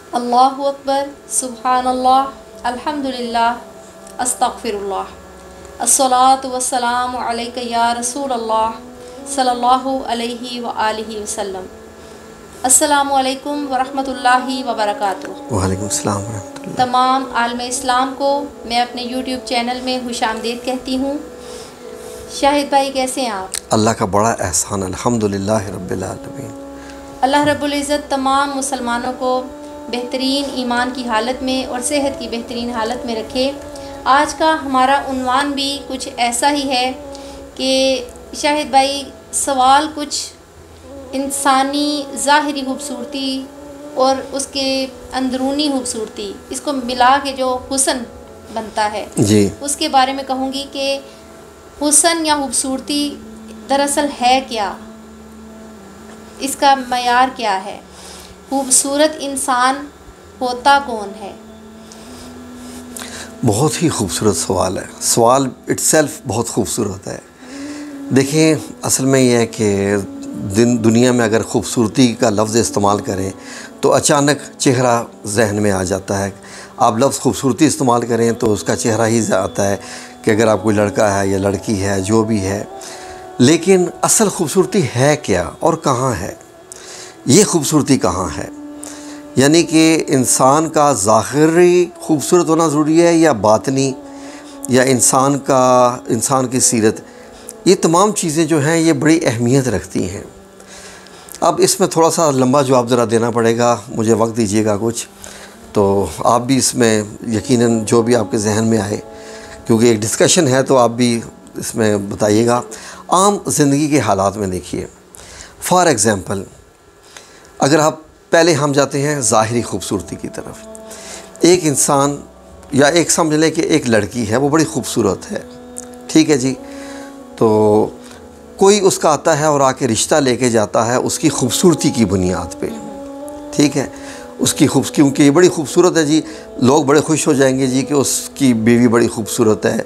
अल्लाहु अकबर, सुब्हानल्लाह, अल्हम्दुलिल्लाह, अस्तगफिरुल्लाह, अस्सलातु वस्सलामु अलैका या रसूलल्लाह सल्लल्लाहु अलैहि व आलिहि वसल्लम। अस्सलामु अलैकुम व रहमतुल्लाहि व बरकातुहू। वालेकुम सलाम व रहमतुल्लाह। तमाम आलम इस्लाम को मैं अपने यूट्यूब चैनल में खुशामदीद कहती हूँ। शाहिद भाई, कैसे हैं आप? अल्लाह का बड़ा एहसान, अल्हम्दुलिल्लाह रब्बिल आलमीन। अल्लाह रब्बुल इज़्ज़त तमाम मुसलमानों को बेहतरीन ईमान की हालत में और सेहत की बेहतरीन हालत में रखे। आज का हमारा उन्वान भी कुछ ऐसा ही है कि शाहिद भाई, सवाल कुछ इंसानी ज़ाहिरी खूबसूरती और उसके अंदरूनी खूबसूरती, इसको मिला के जो हुस्न बनता है जी, उसके बारे में कहूँगी कि हुस्न या खूबसूरती दरअसल है क्या, इसका मयार क्या है, खूबसूरत इंसान होता कौन है? बहुत ही खूबसूरत सवाल है। सवाल इट्सेल्फ बहुत खूबसूरत है। देखिए, असल में यह है कि दुनिया में अगर खूबसूरती का लफ्ज़ इस्तेमाल करें तो अचानक चेहरा जहन में आ जाता है। आप लफ्ज़ खूबसूरती इस्तेमाल करें तो उसका चेहरा ही आता है कि अगर आप कोई लड़का है या लड़की है, जो भी है। लेकिन असल खूबसूरती है क्या और कहाँ है? ये खूबसूरती कहाँ है? यानी कि इंसान का ज़ाहिरी खूबसूरत होना ज़रूरी है या बातनी, या इंसान की सीरत, ये तमाम चीज़ें जो हैं ये बड़ी अहमियत रखती हैं। अब इसमें थोड़ा सा लंबा जवाब ज़रा देना पड़ेगा, मुझे वक्त दीजिएगा कुछ, तो आप भी इसमें यकीनन जो भी आपके जहन में आए, क्योंकि एक डिस्कशन है तो आप भी इसमें बताइएगा। आम ज़िंदगी के हालात में देखिए, फॉर एग्ज़ाम्पल, अगर आप पहले हम जाते हैं ज़ाहिरी खूबसूरती की तरफ। एक इंसान या एक समझ लें कि एक लड़की है, वो बड़ी खूबसूरत है, ठीक है जी। तो कोई उसका आता है और आके रिश्ता लेके जाता है उसकी खूबसूरती की बुनियाद पे, ठीक है। उसकी क्योंकि ये बड़ी खूबसूरत है जी, लोग बड़े खुश हो जाएंगे जी कि उसकी बीवी बड़ी खूबसूरत है,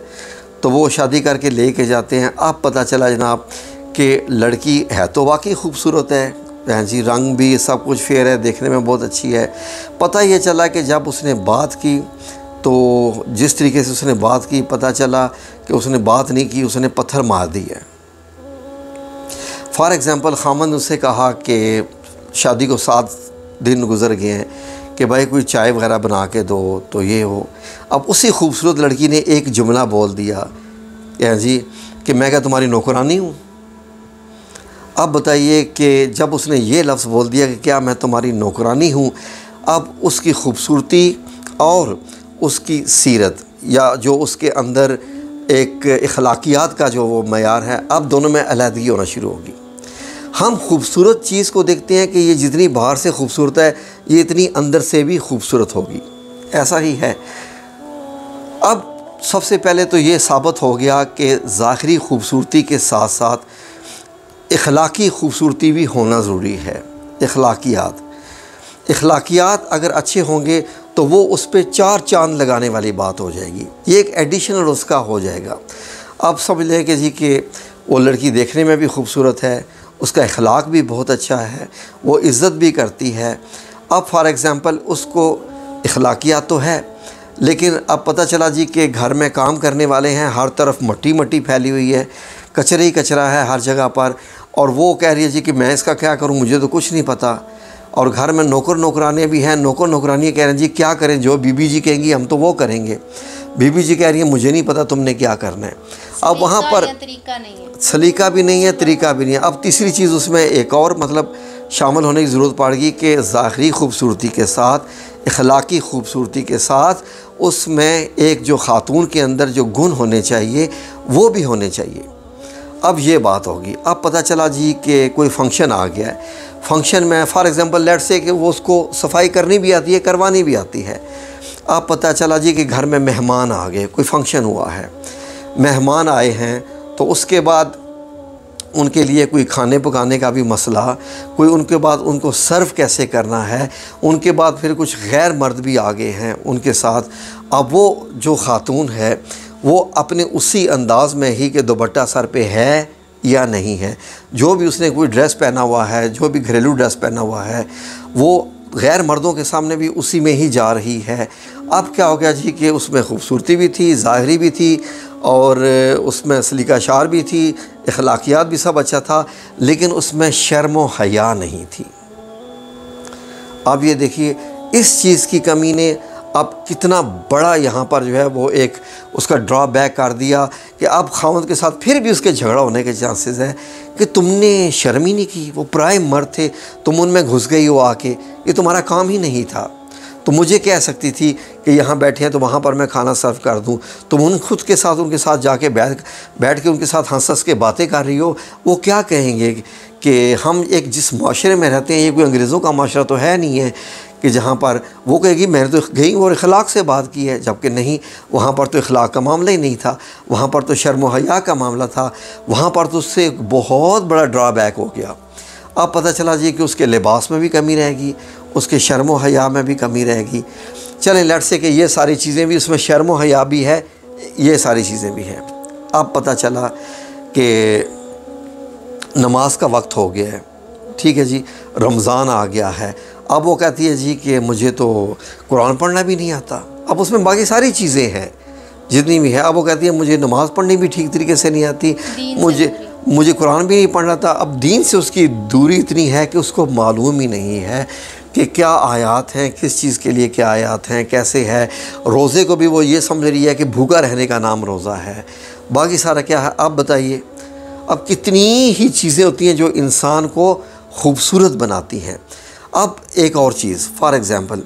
तो वो शादी करके लेके जाते हैं। अब पता चला जनाब कि लड़की है तो वाकई खूबसूरत है जी, रंग भी सब कुछ फेयर है, देखने में बहुत अच्छी है। पता ये चला कि जब उसने बात की तो जिस तरीके से उसने बात की, पता चला कि उसने बात नहीं की, उसने पत्थर मार दिया। फॉर एग्ज़ाम्पल, खामन उससे कहा कि शादी को 7 दिन गुजर गए हैं कि भाई कोई चाय वगैरह बना के दो, तो ये हो। अब उसी खूबसूरत लड़की ने एक जुमला बोल दिया जी कि मैं क्या तुम्हारी नौकरानी हूँ? अब बताइए कि जब उसने ये लफ्ज़ बोल दिया कि क्या मैं तुम्हारी नौकरानी हूँ, अब उसकी खूबसूरती और उसकी सीरत या जो उसके अंदर एक अखलाकियात का जो वो मयार है, अब दोनों में अलहदगी होना शुरू होगी। हम खूबसूरत चीज़ को देखते हैं कि ये जितनी बाहर से खूबसूरत है, ये इतनी अंदर से भी खूबसूरत होगी, ऐसा ही है। अब सबसे पहले तो ये साबित हो गया कि ज़ाहिरी खूबसूरती के साथ साथ अखलाकी खूबसूरती भी होना ज़रूरी है। अखलाकियात अगर अच्छे होंगे तो वो उस पर 4 चांद लगाने वाली बात हो जाएगी, ये एक एडिशनल उसका हो जाएगा। अब समझ लें कि जी कि वो लड़की देखने में भी खूबसूरत है, उसका अखलाक भी बहुत अच्छा है, वो इज़्ज़त भी करती है। अब फॉर एग्ज़ाम्पल, उसको अखलाकियात तो है, लेकिन अब पता चला जी कि घर में काम करने वाले हैं, हर तरफ मट्टी मट्टी फैली हुई है, कचरे ही कचरा है हर जगह पर, और वो कह रही है जी कि मैं इसका क्या करूं, मुझे तो कुछ नहीं पता। और घर में नौकर नौकरानियाँ भी हैं, नौकर नौकरानियाँ कह रहे हैं जी क्या करें, जो बीबी जी कहेंगी हम तो वो करेंगे। बीबी जी कह रही है मुझे नहीं पता तुमने क्या करना है। अब वहाँ पर तरीका नहीं है, सलीका भी नहीं है, तरीका भी नहीं है। अब तीसरी चीज़ उसमें एक और मतलब शामिल होने की ज़रूरत पड़ेगी कि ज़ाहिरी खूबसूरती के साथ अखलाकी खूबसूरती के साथ उसमें एक जो ख़ातून के अंदर जो गुण होने चाहिए वो भी होने चाहिए। अब ये बात होगी। अब पता चला जी कि कोई फंक्शन आ गया है, फंक्शन में फॉर एग्ज़ाम्पल लेट्स से कि वो उसको सफाई करनी भी आती है, करवानी भी आती है। अब पता चला जी कि घर में मेहमान आ गए, कोई फंक्शन हुआ है, मेहमान आए हैं, तो उसके बाद उनके लिए कोई खाने पकाने का भी मसला, कोई उनके बाद उनको सर्व कैसे करना है, उनके बाद फिर कुछ गैर मर्द भी आ गए हैं उनके साथ। अब वो जो ख़ातून है वो अपने उसी अंदाज़ में ही कि दुपट्टा सर पे है या नहीं है, जो भी उसने कोई ड्रेस पहना हुआ है, जो भी घरेलू ड्रेस पहना हुआ है, वो गैर मर्दों के सामने भी उसी में ही जा रही है। अब क्या हो गया जी कि उसमें खूबसूरती भी थी, ज़ाहिरी भी थी, और उसमें सलीका शार भी थी, अखलाकियात भी सब अच्छा था, लेकिन उसमें शर्म व हया नहीं थी। अब ये देखिए इस चीज़ की कमी ने अब कितना बड़ा यहाँ पर जो है वो एक उसका ड्रॉबैक कर दिया कि अब खावंद के साथ फिर भी उसके झगड़ा होने के चांसेस है कि तुमने शर्म ही नहीं की, वो पराए मर्द थे, तुम उनमें घुस गई हो आके, ये तुम्हारा काम ही नहीं था। तो मुझे कह सकती थी कि यहाँ बैठे हैं तो वहाँ पर मैं खाना सर्व कर दूँ, तुम उनके साथ जाके बैठ के उनके साथ हंस के बातें कर रही हो, वो क्या कहेंगे कि हम एक जिस माशरे में रहते हैं, ये कोई अंग्रेज़ों का माशरा तो है नहीं है कि जहाँ पर वो कहेगी मैंने तो गई और इखलाक से बात की है, जबकि नहीं, वहाँ पर तो इखलाक का मामला ही नहीं था, वहाँ पर तो शर्म व हया का मामला था, वहाँ पर तो उससे एक बहुत बड़ा ड्रॉबैक हो गया। अब पता चला जी कि उसके लिबास में भी कमी रहेगी, उसके शर्म व हया में भी कमी रहेगी। चलें लेट्स से कि ये सारी चीज़ें भी, उसमें शर्म व हया भी है, ये सारी चीज़ें भी हैं। अब पता चला कि नमाज का वक्त हो गया है, ठीक है जी, रमज़ान आ गया है। अब वो कहती है जी कि मुझे तो कुरान पढ़ना भी नहीं आता। अब उसमें बाकी सारी चीज़ें हैं जितनी भी है। अब वो कहती है मुझे नमाज़ पढ़नी भी ठीक तरीके से नहीं आती, मुझे कुरान भी नहीं पढ़ना था। अब दीन से उसकी दूरी इतनी है कि उसको मालूम ही नहीं है कि क्या आयात हैं, किस चीज़ के लिए क्या आयात हैं, कैसे है। रोज़े को भी वो ये समझ रही है कि भूखा रहने का नाम रोज़ा है, बाकी सारा क्या है। अब बताइए, अब कितनी ही चीज़ें होती हैं जो इंसान को खूबसूरत बनाती हैं। अब एक और चीज़, फॉर एग्ज़ाम्पल,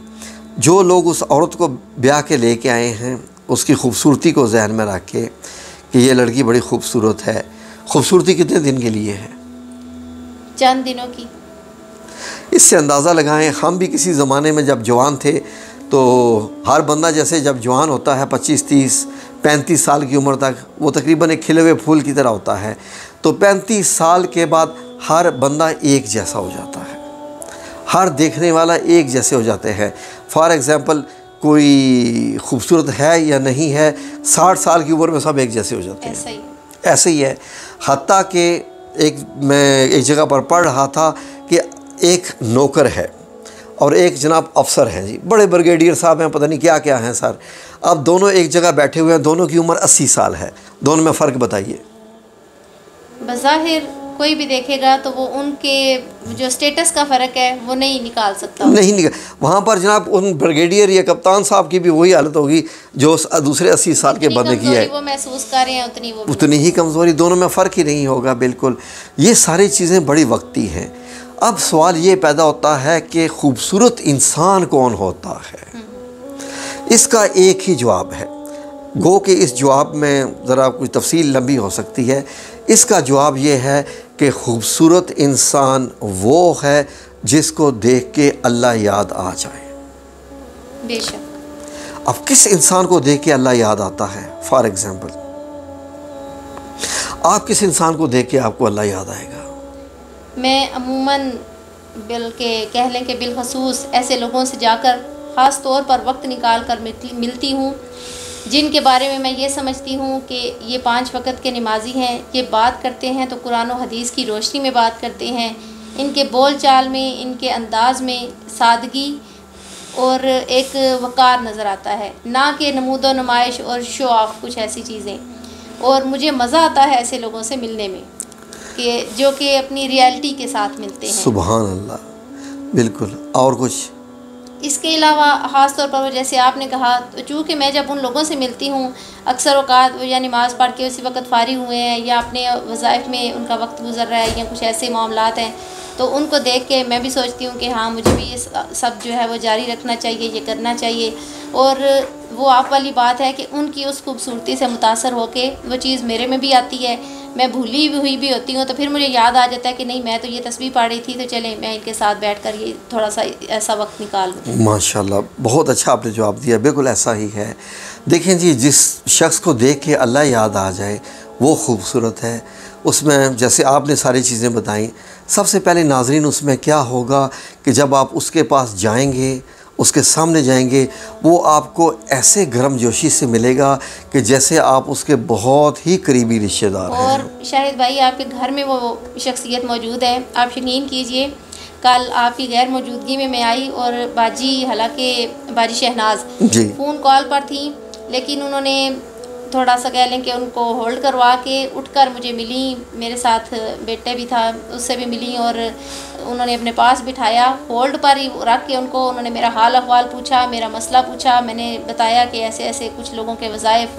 जो लोग उस औरत को ब्याह के लेके आए हैं, उसकी खूबसूरती को जहन में रख के कि ये लड़की बड़ी खूबसूरत है। खूबसूरती कितने दिन के लिए है? चंद दिनों की। इससे अंदाज़ा लगाएं, हम भी किसी ज़माने में जब जवान थे तो हर बंदा जैसे जब जवान होता है 25, 30, 35 साल की उम्र तक, वो तकरीबन एक खिले हुए फूल की तरह होता है। तो 35 साल के बाद हर बंदा एक जैसा हो जाता है, हर देखने वाला एक जैसे हो जाते हैं। फॉर एग्ज़ाम्पल, कोई खूबसूरत है या नहीं है, 60 साल की उम्र में सब एक जैसे हो जाते हैं। ऐसे ही है। हत्ता कि मैं एक जगह पर पढ़ रहा था कि एक नौकर है और एक जनाब अफसर हैं जी, बड़े ब्रिगेडियर साहब हैं, पता नहीं क्या क्या हैं सर। अब दोनों एक जगह बैठे हुए हैं, दोनों की उम्र 80 साल है। दोनों में फ़र्क बताइए। बज़ाहिर कोई भी देखेगा तो वो उनके जो स्टेटस का फ़र्क है वो नहीं निकाल सकता, नहीं निकाल। वहाँ पर जनाब उन ब्रिगेडियर या कप्तान साहब की भी वही हालत होगी जो दूसरे 80 साल के बंदे की है, वो महसूस कर रहे हैं उतनी ही कमज़ोरी। दोनों में फ़र्क ही नहीं होगा बिल्कुल। ये सारी चीज़ें बड़ी वक्ती हैं। अब सवाल ये पैदा होता है कि खूबसूरत इंसान कौन होता है? इसका एक ही जवाब है, गो कि इस जवाब में ज़रा कुछ तफसील लंबी हो सकती है। इसका जवाब ये है कि खूबसूरत इंसान वो है जिसको देख के अल्लाह याद आ जाए। बेशक। अब किस इंसान को देख के अल्लाह याद आता है? फॉर एग्ज़ाम्पल, आप किस इंसान को देख के आपको अल्लाह याद आएगा? मैं अमूमन बल्कि कह लें कि बिलखसूस ऐसे लोगों से जाकर ख़ास तौर पर वक्त निकाल कर मिलती हूँ जिनके बारे में मैं ये समझती हूँ कि ये 5 वक़्त के नमाजी हैं। ये बात करते हैं तो कुरान और हदीस की रोशनी में बात करते हैं। इनके बोल चाल में, इनके अंदाज़ में सादगी और एक वक़ार नज़र आता है, ना कि नमूदो नुमाइश और शो ऑफ, कुछ ऐसी चीज़ें। और मुझे मज़ा आता है ऐसे लोगों से मिलने में कि जो कि अपनी रियलिटी के साथ मिलते हैं। सुभान अल्लाह, बिल्कुल। और कुछ इसके अलावा ख़ास तौर पर जैसे आपने कहा, तो चूँकि मैं जब उन लोगों से मिलती हूँ अक्सर औक़ात या नमाज़ पढ़ के उसी वक्त फ़ारिग हुए हैं या अपने वज़ाइफ में उनका वक्त गुज़र रहा है या कुछ ऐसे मामलात हैं, तो उनको देख के मैं भी सोचती हूँ कि हाँ, मुझे भी ये सब जो है वो जारी रखना चाहिए, ये करना चाहिए। और वो आप वाली बात है कि उनकी उस खूबसूरती से मुतासर होके वो चीज़ मेरे में भी आती है। मैं भूली हुई भी होती हूँ तो फिर मुझे याद आ जाता है कि नहीं, मैं तो ये तस्वीर पढ़ रही थी, तो चले मैं इनके साथ बैठकर ये थोड़ा सा ऐसा वक्त निकाल लूँ। माशाल्लाह, बहुत अच्छा आपने जवाब दिया। बिल्कुल ऐसा ही है। देखें जी, जिस शख्स को देख के अल्लाह याद आ जाए वो खूबसूरत है। उसमें जैसे आपने सारी चीज़ें बताई, सबसे पहले नाज़रीन उसमें क्या होगा कि जब आप उसके पास जाएंगे, उसके सामने जाएंगे, वो आपको ऐसे गर्मजोशी से मिलेगा कि जैसे आप उसके बहुत ही करीबी रिश्तेदार हैं। और शाहिद भाई, आपके घर में वो शख्सियत मौजूद है। आप यकीन कीजिए, कल आपकी गैर मौजूदगी में मैं आई और बाजी, हालांकि बाजी शहनाज फ़ोन कॉल पर थी, लेकिन उन्होंने थोड़ा सा कह लें कि उनको होल्ड करवा के उठकर मुझे मिली। मेरे साथ बेटे भी था, उससे भी मिली और उन्होंने अपने पास बिठाया, होल्ड पर ही रख के उनको उन्होंने मेरा हाल अहवाल पूछा, मेरा मसला पूछा। मैंने बताया कि ऐसे ऐसे कुछ लोगों के वज़ाइफ,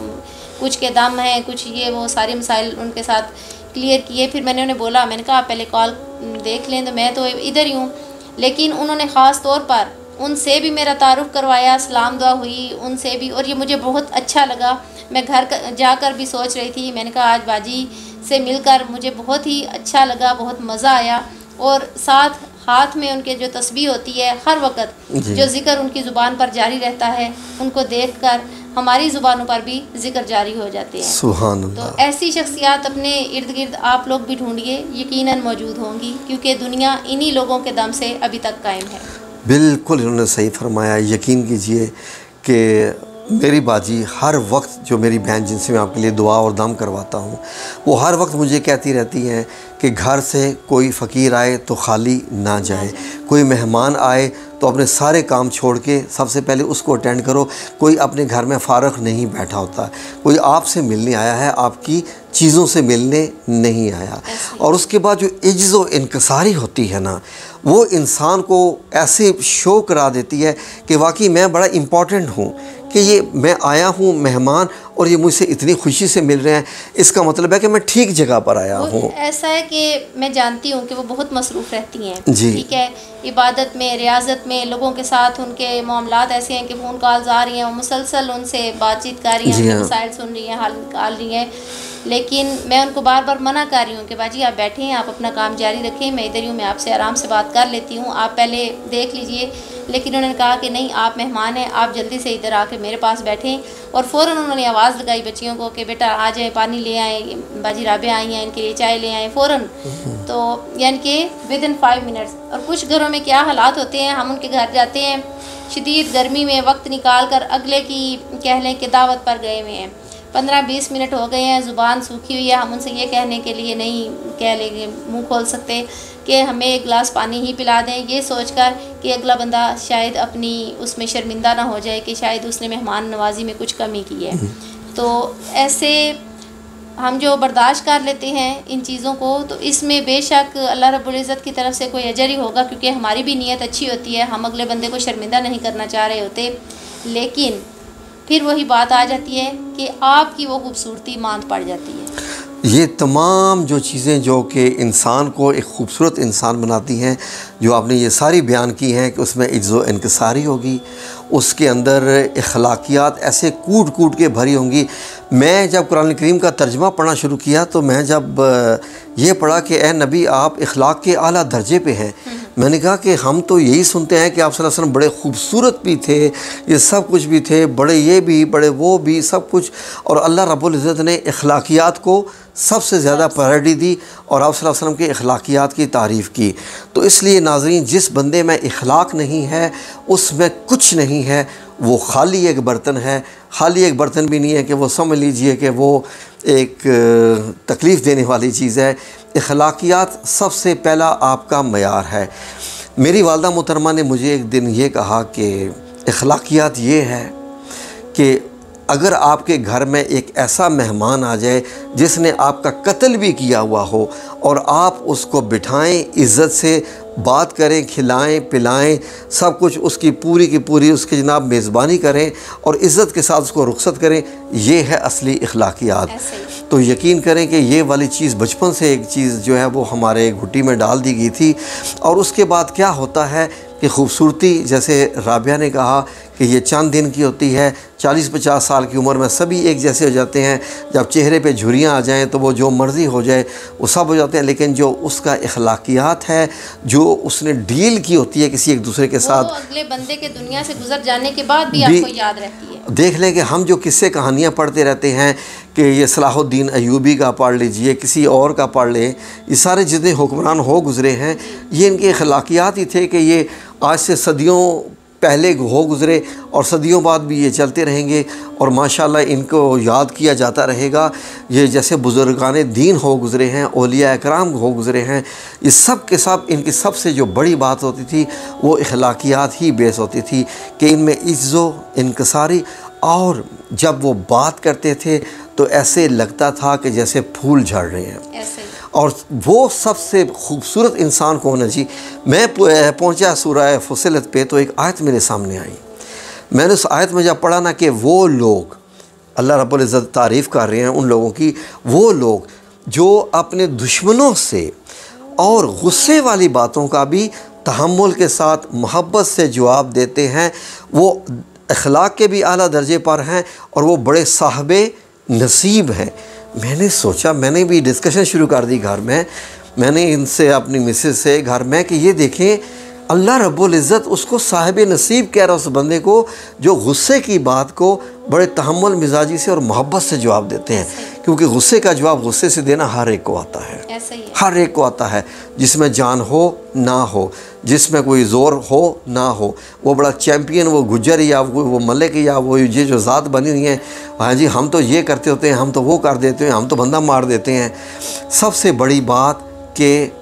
कुछ के दम हैं, कुछ ये वो सारे मसाइल उनके साथ क्लियर किए। फिर मैंने उन्हें बोला, मैंने कहा आप पहले कॉल देख लें, तो मैं तो इधर ही हूँ। लेकिन उन्होंने ख़ास तौर पर उनसे भी मेरा तारुफ़ करवाया, सलाम दुआ हुई उनसे भी, और ये मुझे बहुत अच्छा लगा। मैं घर जाकर भी सोच रही थी, मैंने कहा आज बाजी से मिलकर मुझे बहुत ही अच्छा लगा, बहुत मज़ा आया। और साथ हाथ में उनके जो तस्बीह होती है, हर वक्त जो ज़िक्र उनकी ज़ुबान पर जारी रहता है, उनको देखकर हमारी ज़ुबानों पर भी ज़िक्र जारी हो जाते हैं। सुभान अल्लाह। तो ऐसी शख्सियात अपने इर्द गिर्द आप लोग भी ढूंढिए, यकीनन मौजूद होंगी, क्योंकि दुनिया इन्हीं लोगों के दम से अभी तक कायम है। बिल्कुल इन्होंने सही फरमाया। यकीन कीजिए कि मेरी बाजी हर वक्त, जो मेरी बहन जिनसे मैं आपके लिए दुआ और दम करवाता हूँ, वो हर वक्त मुझे कहती रहती हैं कि घर से कोई फ़कीर आए तो खाली ना जाए, कोई मेहमान आए तो अपने सारे काम छोड़ के सबसे पहले उसको अटेंड करो। कोई अपने घर में फ़ारग नहीं बैठा होता, कोई आपसे मिलने आया है, आपकी चीज़ों से मिलने नहीं आया। और उसके बाद जो इज्ज़ व इनकसारी होती है ना, वो इंसान को ऐसे शो करा देती है कि वाकई मैं बड़ा इम्पॉर्टेंट हूँ, कि ये मैं आया हूँ मेहमान और ये मुझसे इतनी खुशी से मिल रहे हैं, इसका मतलब है कि मैं ठीक जगह पर आया हूँ। ऐसा है कि मैं जानती हूँ कि वो बहुत मसरूफ़ रहती हैं, जी ठीक है, इबादत में, रियाजत में, लोगों के साथ उनके मामलात ऐसे हैं कि फ़ोन कॉल्स आ रही हैं, वो मुसलसल उनसे बातचीत कर रही हैं, मसाइल सुन रही हैं, हाल निकाल रही हैं। लेकिन मैं उनको बार बार मना कर रही हूँ कि बाजी आप बैठें, आप अपना काम जारी रखें, मैं इधर ही हूँ, मैं आपसे आराम से बात कर लेती हूँ, आप पहले देख लीजिए। लेकिन उन्होंने कहा कि नहीं, आप मेहमान हैं, आप जल्दी से इधर आके मेरे पास बैठें। और फ़ौरन उन्होंने आवाज़ लगाई बच्चियों को कि बेटा आ जाए, पानी ले आएँ, बाजी राबिया आई हैं, इनके लिए चाय ले आएँ फ़ौरन। तो यानी कि विदिन 5 मिनट्स। और कुछ घरों में क्या हालात होते हैं, हम उनके घर जाते हैं शदीद गर्मी में, वक्त निकाल कर अगले की कह लें कि दावत पर गए हुए हैं, 15-20 मिनट हो गए हैं, ज़ुबान सूखी हुई है, हम उनसे ये कहने के लिए नहीं कह लेंगे, मुंह खोल सकते कि हमें एक गिलास पानी ही पिला दें, ये सोचकर कि अगला बंदा शायद अपनी उसमें शर्मिंदा ना हो जाए कि शायद उसने मेहमान नवाजी में कुछ कमी की है। तो ऐसे हम जो बर्दाश्त कर लेते हैं इन चीज़ों को, तो इसमें बेशक अल्लाह रब्बुल इज़्ज़त की तरफ से कोई अजर ही होगा, क्योंकि हमारी भी नीयत अच्छी होती है, हम अगले बंदे को शर्मिंदा नहीं करना चाह रहे होते। लेकिन फिर वही बात आ जाती है कि आपकी वो खूबसूरती मांद पड़ जाती है। ये तमाम जो चीज़ें जो कि इंसान को एक ख़ूबसूरत इंसान बनाती हैं, जो आपने ये सारी बयान की हैं कि उसमें इज़्ज़ व इनकिसारी होगी, उसके अंदर अखलाकियात ऐसे कूट कूट के भरी होंगी। मैं जब कुरान करीम का तर्जमा पढ़ना शुरू किया, तो मैं जब ये पढ़ा कि ए नबी आप अखलाक के आला दर्जे पे हैं, मैंने कहा कि हम तो यही सुनते हैं कि आप सल्लल्लाहु अलैहि वसल्लम बड़े खूबसूरत भी थे, ये सब कुछ भी थे, बड़े ये भी, बड़े वो भी, सब कुछ। और अल्लाह रब्बुल इज़्ज़त ने अखलाकियात को सबसे ज़्यादा प्रायोरिटी दी और आप सल्लल्लाहु अलैहि वसल्लम के अखलाकियात की तारीफ़ की। तो इसलिए नाज़रीन, जिस बंदे में अखलाक नहीं है, उसमें कुछ नहीं है, वो खाली एक बर्तन है। खाली एक बर्तन भी नहीं है कि वो समझ लीजिए कि वो एक तकलीफ़ देने वाली चीज़ है। अखलाकियात सबसे पहला आपका मयार है। मेरी वालदा मोहतरमा ने मुझे एक दिन ये कहा कि अखलाकियात ये है कि अगर आपके घर में एक ऐसा मेहमान आ जाए जिसने आपका कत्ल भी किया हुआ हो, और आप उसको बिठाएं, इज़्ज़त से बात करें, खिलाएं पिलाएं, सब कुछ उसकी पूरी की पूरी उसकी जनाब मेज़बानी करें और इज़्ज़त के साथ उसको रुख़सत करें, ये है असली अखलाकियात। तो यकीन करें कि ये वाली चीज़ बचपन से एक चीज़ जो है वो हमारे घुट्टी में डाल दी गई थी। और उसके बाद क्या होता है कि खूबसूरती, जैसे राबिया ने कहा कि ये चंद दिन की होती है, 40-50 साल की उम्र में सभी एक जैसे हो जाते हैं। जब चेहरे पे झुर्रियाँ आ जाएं तो वो जो मर्ज़ी हो जाए वो सब हो जाते हैं, लेकिन जो उसका अखलाकियात है, जो उसने डील की होती है किसी एक दूसरे के साथ, अगले बंदे के दुनिया से गुजर जाने के बाद भी आपको याद रहती है। देख लें कि हम जो किस्से कहानियाँ पढ़ते रहते हैं कि ये सलाहुद्दीन अय्यूबी का पढ़ लीजिए, किसी और का पढ़ लें, ये सारे जितने हुक्मरान हो गुज़रे हैं, ये इनके अखलाकियात ही थे कि ये आज से सदियों पहले हो गुज़रे और सदियों बाद भी ये चलते रहेंगे और माशाल्लाह इनको याद किया जाता रहेगा। ये जैसे बुज़ुर्गान दीन हो गुज़रे हैं, औलिया इकराम हो गुज़रे हैं, इस सब के सब इनकी सबसे जो बड़ी बात होती थी वो अखलाकियात ही बेस होती थी कि इनमें इज़्ज़ो इनकसारी, और जब वो बात करते थे तो ऐसे लगता था कि जैसे फूल झड़ रहे हैं। ऐसे और वो सबसे खूबसूरत इंसान कौन है जी? मैं पहुंचा सूरह फुसिलत पे तो एक आयत मेरे सामने आई। मैंने उस आयत में जब पढ़ा ना कि वो लोग, अल्लाह रब्बुल इज़्ज़त तारीफ़ कर रहे हैं उन लोगों की, वो लोग जो अपने दुश्मनों से और गुस्से वाली बातों का भी तहम्मुल के साथ मोहब्बत से जवाब देते हैं, वो अखलाक के भी आला दर्जे पर हैं और वो बड़े साहिबे नसीब हैं। मैंने सोचा, मैंने भी डिस्कशन शुरू कर दी घर में, मैंने इनसे अपनी मिसेस से घर में कि ये देखें अल्लाह रब्बुल इज़्ज़त उसको साहिब नसीब कह रहा है, उस बंदे को जो गुस्से की बात को बड़े तहम्मुल मिजाजी से और मोहब्बत से जवाब देते हैं, क्योंकि गुस्से का जवाब गुस्से से देना हर एक को आता है, ऐसा ही है। हर एक को आता है, जिसमें जान हो ना हो, जिसमें कोई ज़ोर हो ना हो, वो बड़ा चैम्पियन, वो गुज्जर या वो मलिक या वो ये जो ज़ात बनी हुई है, हाँ जी हम तो ये करते होते हैं, हम तो वो कर देते हैं, हम तो बंदा मार देते हैं। सबसे बड़ी बात कि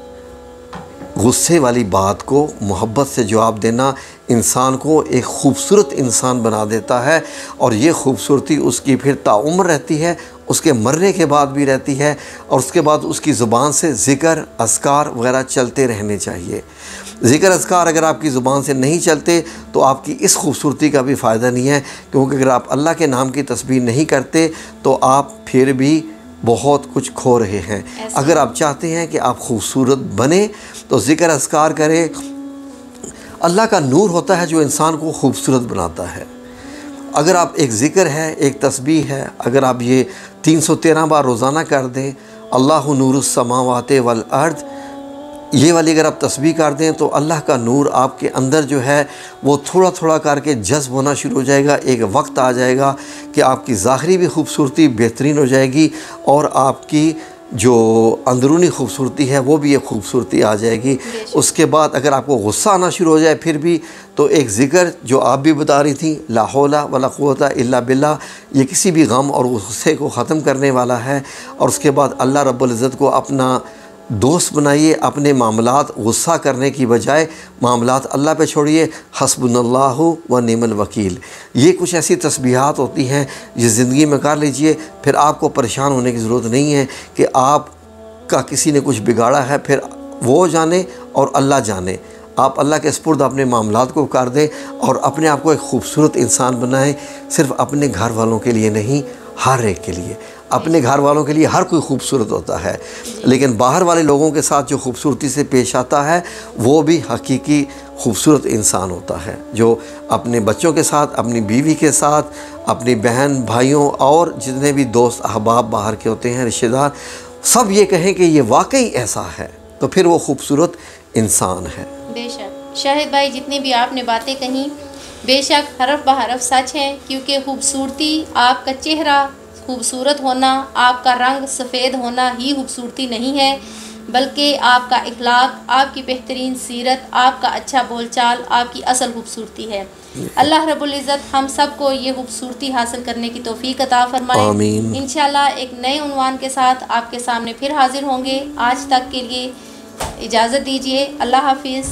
गुस्से वाली बात को मोहब्बत से जवाब देना इंसान को एक ख़ूबसूरत इंसान बना देता है, और ये खूबसूरती उसकी फिर ताउम्र रहती है, उसके मरने के बाद भी रहती है, और उसके बाद उसकी ज़ुबान से ज़िक्र अज़कार वगैरह चलते रहने चाहिए। ज़िक्र अज़कार अगर आपकी ज़ुबान से नहीं चलते तो आपकी इस खूबसूरती का भी फ़ायदा नहीं है, क्योंकि अगर आप अल्लाह के नाम की तस्बीह नहीं करते तो आप फिर भी बहुत कुछ खो रहे हैं। अगर आप चाहते हैं कि आप खूबसूरत बने तो ज़िक्र अज़कार करें। अल्लाह का नूर होता है जो इंसान को खूबसूरत बनाता है। अगर आप एक ज़िक्र है, एक तस्बीह है, अगर आप ये 313 बार रोज़ाना कर दें, अल्लाहु नूरुस समावाति वल अर्द, ये वाली अगर आप तस्बीह कर दें तो अल्लाह का नूर आपके अंदर जो है वो थोड़ा थोड़ा करके जज्ब होना शुरू हो जाएगा। एक वक्त आ जाएगा कि आपकी ज़ाहिरी भी खूबसूरती बेहतरीन हो जाएगी और आपकी जो अंदरूनी खूबसूरती है वो भी एक खूबसूरती आ जाएगी। उसके बाद अगर आपको गुस्सा आना शुरू हो जाए फिर भी तो एक ज़िक्र जो आप भी बता रही थी, ला हौला वला कुव्वता इल्ला बिल्लाह, ये किसी भी गम और गुस्से को ख़त्म करने वाला है। और उसके बाद अल्लाह रब्बुल इज़्ज़त को अपना दोस्त बनाइए, अपने मामलात गुस्सा करने की बजाय मामलात अल्लाह पे छोड़िए। हस्बुनल्लाहु व निअमल वकील, ये कुछ ऐसी तस्बीहात होती हैं ये ज़िंदगी में कर लीजिए, फिर आपको परेशान होने की ज़रूरत नहीं है कि आपका किसी ने कुछ बिगाड़ा है, फिर वो जाने और अल्लाह जाने। आप अल्लाह के स्पुर्द अपने मामलात को कर दें और अपने आप को एक खूबसूरत इंसान बनाएं, सिर्फ़ अपने घर वालों के लिए नहीं, हर एक के लिए। अपने घर वालों के लिए हर कोई खूबसूरत होता है, लेकिन बाहर वाले लोगों के साथ जो खूबसूरती से पेश आता है वो भी हकीकी खूबसूरत इंसान होता है, जो अपने बच्चों के साथ, अपनी बीवी के साथ, अपनी बहन भाइयों और जितने भी दोस्त अहबाब बाहर के होते हैं, रिश्तेदार, सब ये कहें कि ये वाकई ऐसा है, तो फिर वो खूबसूरत इंसान है। बेशक शाहिद भाई, जितनी भी आपने बातें कहीं बेशक हरफ ब हरफ सच हैं, क्योंकि खूबसूरती, आपका चेहरा खूबसूरत होना, आपका रंग सफ़ेद होना ही खूबसूरती नहीं है, बल्कि आपका इखलाक, आपकी बेहतरीन सीरत, आपका अच्छा बोलचाल आपकी असल खूबसूरती है। अल्लाह रब्बुल इज़्ज़त हम सब को ये खूबसूरती हासिल करने की तौफीक अता फरमाए। इंशाल्लाह एक नए उन्वान के साथ आपके सामने फिर हाजिर होंगे। आज तक के लिए इजाज़त दीजिए। अल्लाह हाफिज़।